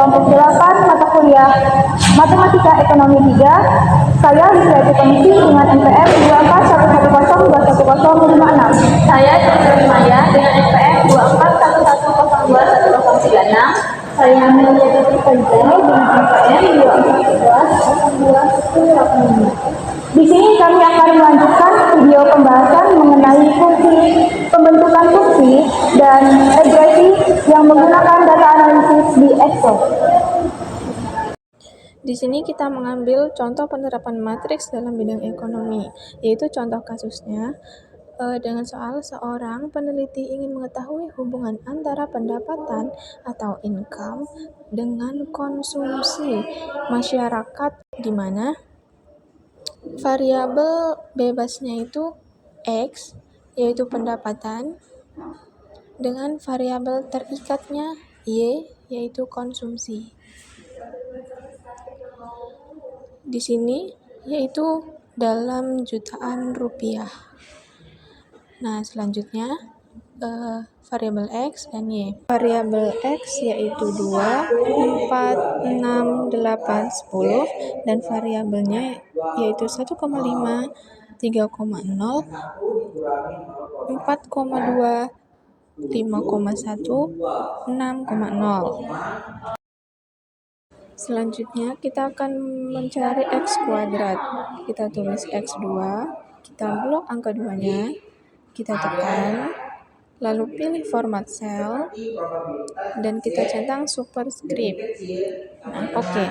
kelompok 8 mata kuliah Matematika Ekonomi 3. Saya Lisriati Komisi dengan NPM 2411021056. Saya Citra Maya dengan NPM 2411021036. Saya Melia Putri dengan NPM 2411021085. Di sini kami akan melanjutkan video pembahasan mengenai fungsi pembentukan fungsi dan regresi yang menggunakan data analisis di Excel. Di sini kita mengambil contoh penerapan matriks dalam bidang ekonomi, yaitu contoh kasusnya dengan soal seorang peneliti ingin mengetahui hubungan antara pendapatan atau income dengan konsumsi masyarakat, di mana variabel bebasnya itu X, yaitu pendapatan, dengan variabel terikatnya Y, yaitu konsumsi. Di sini yaitu dalam jutaan rupiah. Nah, selanjutnya variabel X dan Y. Variabel X yaitu 2, 4, 6, 8, 10 dan variabelnya yaitu 1,5, 3,0, 4,2, 5,1, 6,0. Selanjutnya kita akan mencari X kuadrat. Kita tulis X2, kita blok angka 2-nya, kita tekan, lalu pilih format cell, dan kita centang superscript. Nah, oke.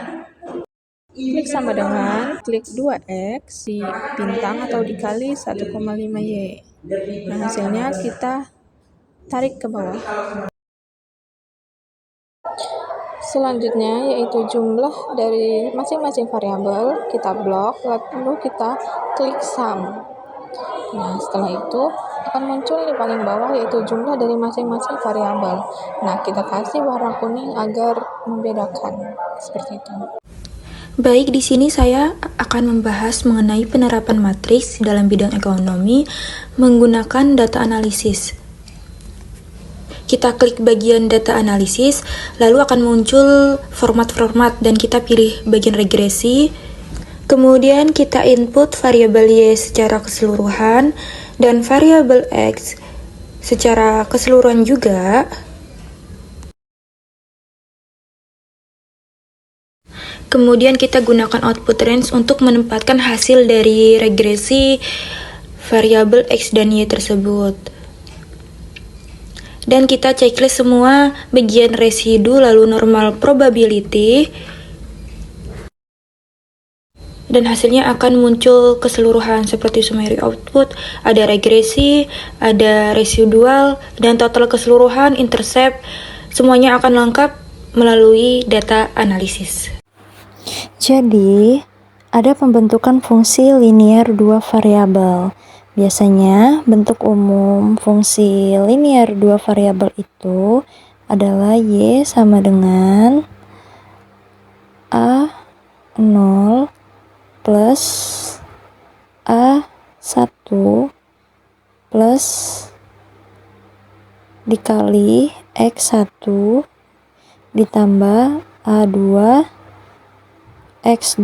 Klik sama dengan, klik 2X di bintang atau dikali 1,5Y. Nah, hasilnya kita tarik ke bawah. Selanjutnya yaitu jumlah dari masing-masing variabel, kita blok, lalu kita klik sum. Nah, setelah itu akan muncul di paling bawah yaitu jumlah dari masing-masing variabel. Nah, kita kasih warna kuning agar membedakan, seperti itu. Baik, di sini saya akan membahas mengenai penerapan matriks dalam bidang ekonomi menggunakan data analisis. Kita klik bagian data analisis, lalu akan muncul format-format dan kita pilih bagian regresi. Kemudian kita input variabel Y secara keseluruhan dan variabel X secara keseluruhan juga. Kemudian kita gunakan output range untuk menempatkan hasil dari regresi variabel X dan Y tersebut. Dan kita checklist semua bagian residu lalu normal probability. Dan hasilnya akan muncul keseluruhan seperti summary output, ada regresi, ada residual, dan total keseluruhan, intercept, semuanya akan lengkap melalui data analisis. Jadi, ada pembentukan fungsi linear dua variabel. Biasanya, bentuk umum fungsi linear dua variabel itu adalah Y sama dengan A0 plus A1 plus dikali X1 ditambah A2 X2.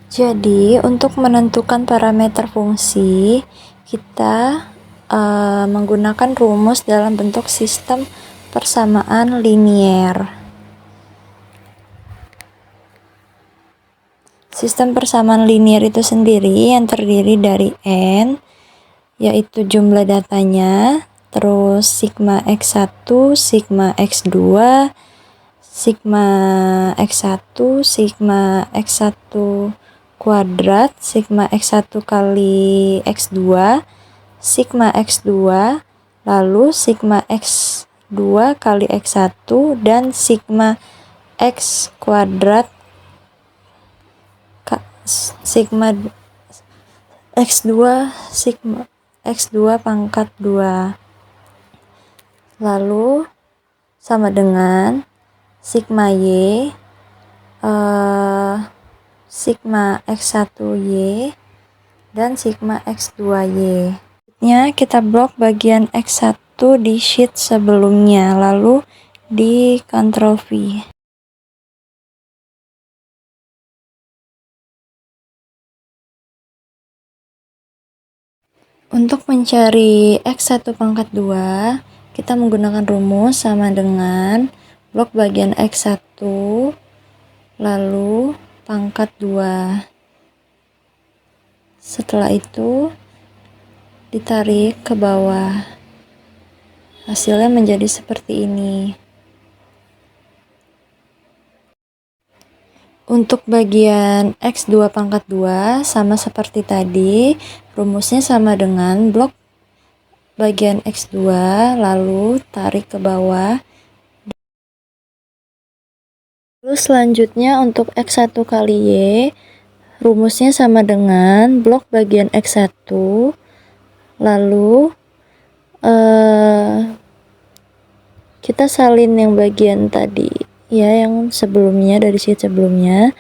Jadi, untuk menentukan parameter fungsi, kita menggunakan rumus dalam bentuk sistem persamaan linier. Sistem persamaan linier itu sendiri yang terdiri dari N, yaitu jumlah datanya, terus sigma X1, sigma X2, sigma X1, sigma X1 kuadrat, sigma X1 kali X2, sigma X2, lalu sigma X2 kali X1, dan sigma X kuadrat sigma X2 sigma X2 pangkat 2, lalu sama dengan sigma Y sigma X1Y, dan sigma X2Y. Kita blok bagian X1 di sheet sebelumnya, lalu di Ctrl V. Untuk mencari X1 pangkat 2, kita menggunakan rumus sama dengan blok bagian X1, lalu pangkat 2. Setelah itu, ditarik ke bawah. Hasilnya menjadi seperti ini. Untuk bagian X2 pangkat 2, sama seperti tadi, rumusnya sama dengan blok bagian X2, lalu tarik ke bawah. Lalu selanjutnya untuk X1 kali Y, rumusnya sama dengan blok bagian X1, lalu kita salin yang bagian tadi, ya, yang sebelumnya, dari sheet sebelumnya.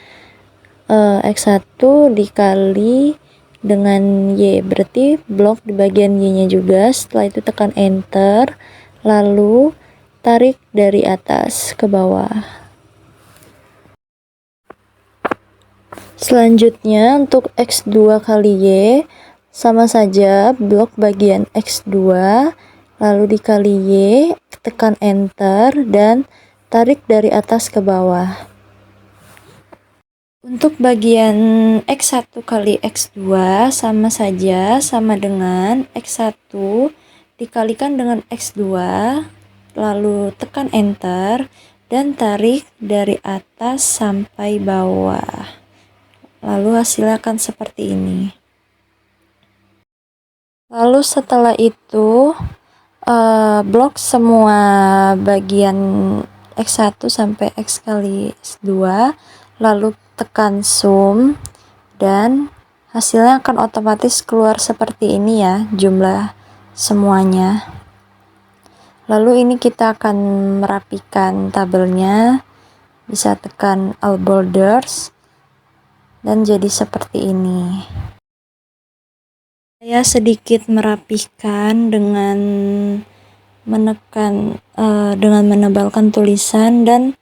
X1 dikali dengan Y, berarti blok di bagian Y nya juga. Setelah itu tekan enter, lalu tarik dari atas ke bawah. Selanjutnya untuk X2 kali Y, sama saja, blok bagian X2, lalu dikali Y, tekan enter, dan tarik dari atas ke bawah. Untuk bagian X1 kali X2, sama saja, sama dengan X1 dikalikan dengan X2, lalu tekan enter, dan tarik dari atas sampai bawah. Lalu hasilnya akan seperti ini. Lalu setelah itu, blok semua bagian X1 sampai X kali X2, lalu tekan sum, dan hasilnya akan otomatis keluar seperti ini ya, jumlah semuanya. Lalu ini kita akan merapikan tabelnya, bisa tekan all borders, dan jadi seperti ini. Saya sedikit merapikan dengan menekan, dengan menebalkan tulisan, dan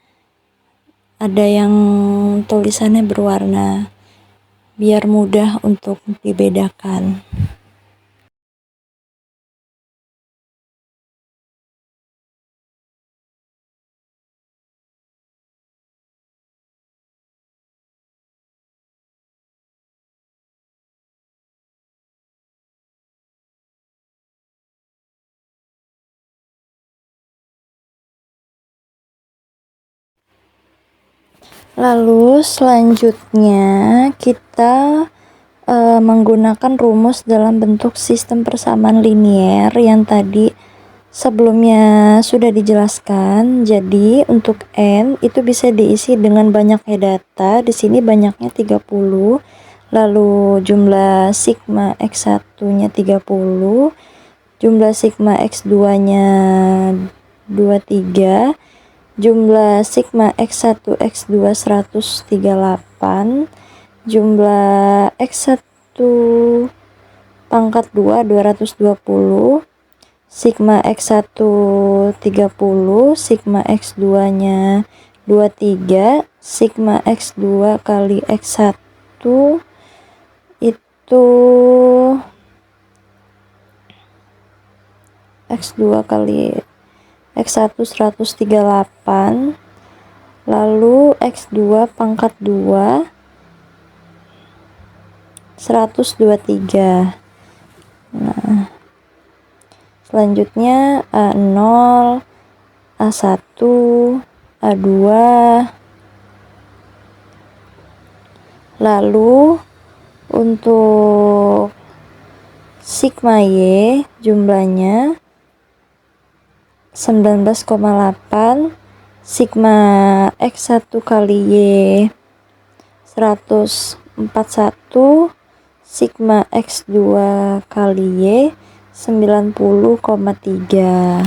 ada yang tulisannya berwarna, biar mudah untuk dibedakan. Lalu selanjutnya kita menggunakan rumus dalam bentuk sistem persamaan linier yang tadi sebelumnya sudah dijelaskan. Jadi untuk N itu bisa diisi dengan banyaknya data. Di sini banyaknya 30. Lalu jumlah sigma X1-nya 30, jumlah sigma X2-nya 23, jumlah sigma X1 X2 138, jumlah X1 pangkat 2 220, sigma X1 30, sigma X2 nya 23, sigma X2 kali X1 itu X2 kali X1 138, lalu X2 pangkat 2 123. Nah, selanjutnya A0, A1, A2, lalu untuk sigma Y jumlahnya 19,8, sigma X1 kali Y 141, sigma X2 kali Y 90,3.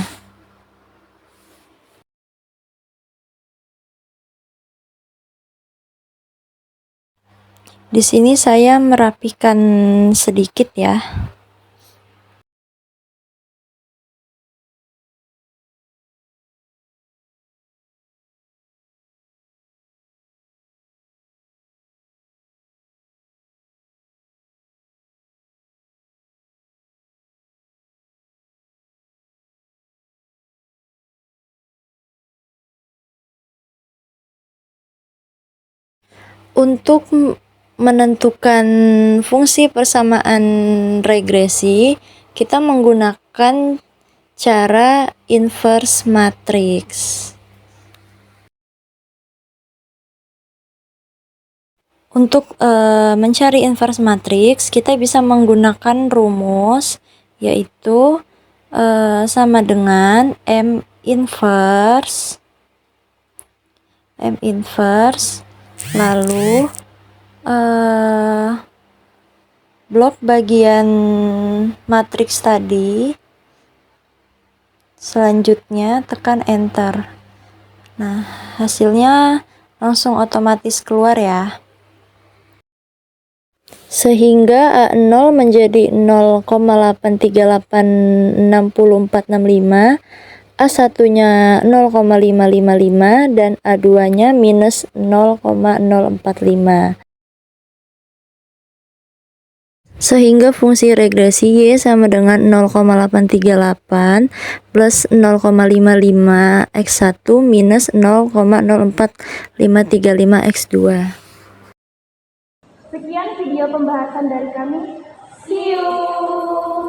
Di sini saya merapikan sedikit ya. Untuk menentukan fungsi persamaan regresi, kita menggunakan cara inverse matrix. Untuk mencari inverse matrix, kita bisa menggunakan rumus, yaitu sama dengan M inverse lalu blok bagian matriks tadi, selanjutnya tekan enter. Nah, hasilnya langsung otomatis keluar ya, sehingga A0 menjadi 0,8386465, A1-nya 0,555 dan A2-nya minus 0,045. Sehingga fungsi regresi Y sama dengan 0,838 plus 0,55 X1 minus 0,04535 X2. Sekian video pembahasan dari kami. See you!